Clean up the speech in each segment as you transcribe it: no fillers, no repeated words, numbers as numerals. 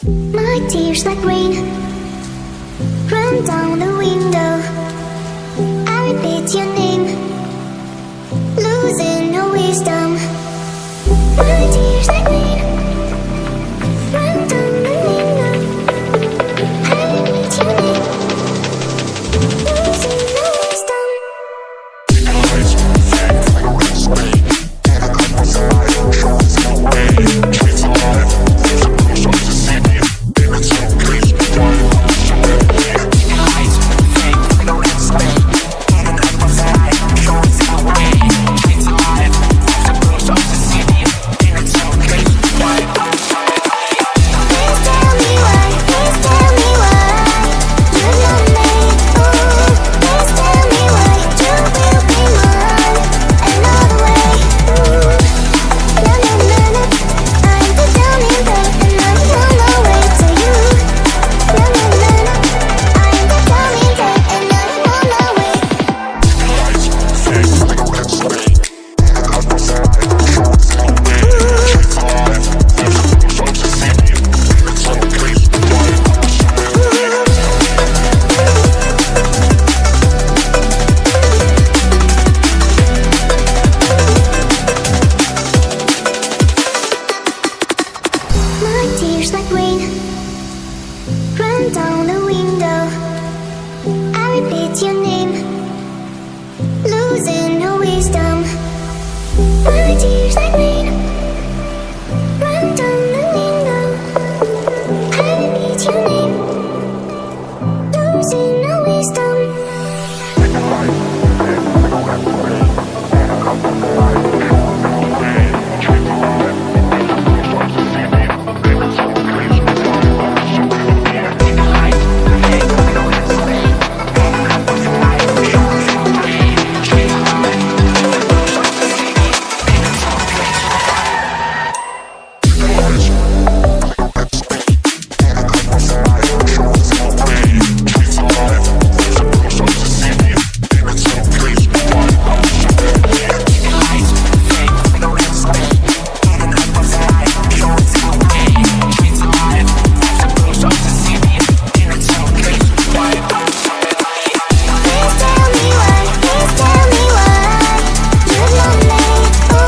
My tears like rain run down the window. I repeat your name, losing no wisdom. My tears like rain run down the window. I repeat your name, losing no wisdom. Eyes fake like a red snake, and a couple side shows no way. Trees alive, there's a bruise on the city. Demons so please, why not show it? Eyes fake like a red snake, and a couple side shows no way. Trees alive, there's a bruise on the city. Demons so please, why not show it? Please tell me why, please tell me why you love me. Oh, please tell me why you will be mine another way. Ooh, na na na na, I'm the drowning babe and I'm on my way to you. Na na na na, I'm the drowning babe and I'm on my way. Eyes fake like a red snake, and a couple side shows no way. Trees alive, there's a bruise on the city. Demons so please, why not show it? My tears like rain run down the window. I repeat your name, losing no wisdom. My tears like rain run down the window. I repeat your name, losing no wisdom. Please tell me why, please tell me why you love me. Oh,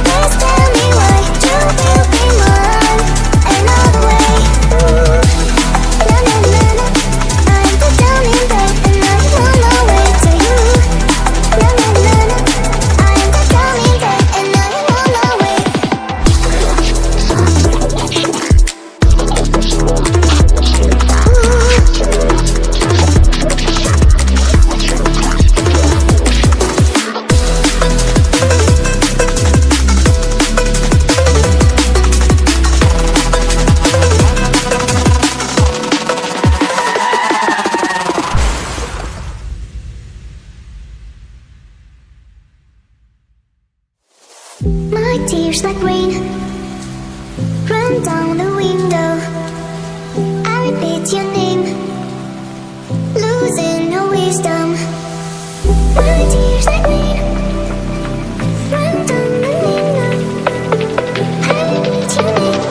please tell me why you will be mine another way. Ooh, na na na na, I'm the drowning babe and I'm on my way to you. Na na na na, I'm the drowning babe and I'm on my way. My tears like rain run down the window. I repeat your name, losing no wisdom. My tears like rain run down the window. I repeat your name,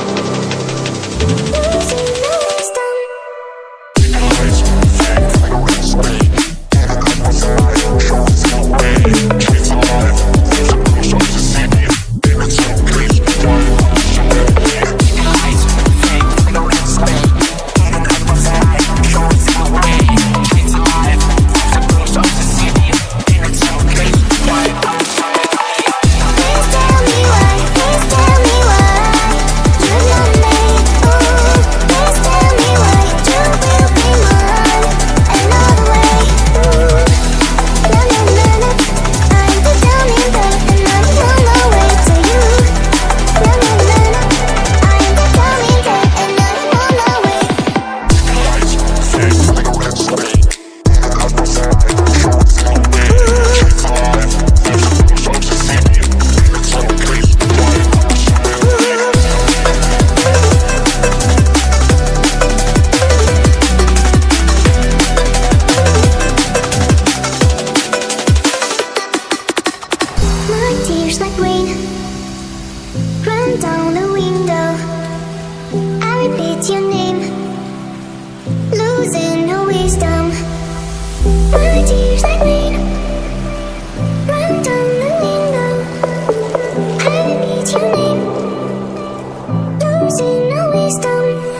losing no wisdom. Eyes fake like a red snake, and a couple side shows no way. Trees alive, there's a bruise on the city. Demons so please, why not show it? Eyes fake like a red snake, and a couple side shows no way. Trees alive, there's a bruise on the city. Demons so please, why not show it? Please tell me why, please tell me why you love me. Oh, repeat your name, losing no wisdom. My tears like rain, round on the window. I repeat your name, losing no wisdom.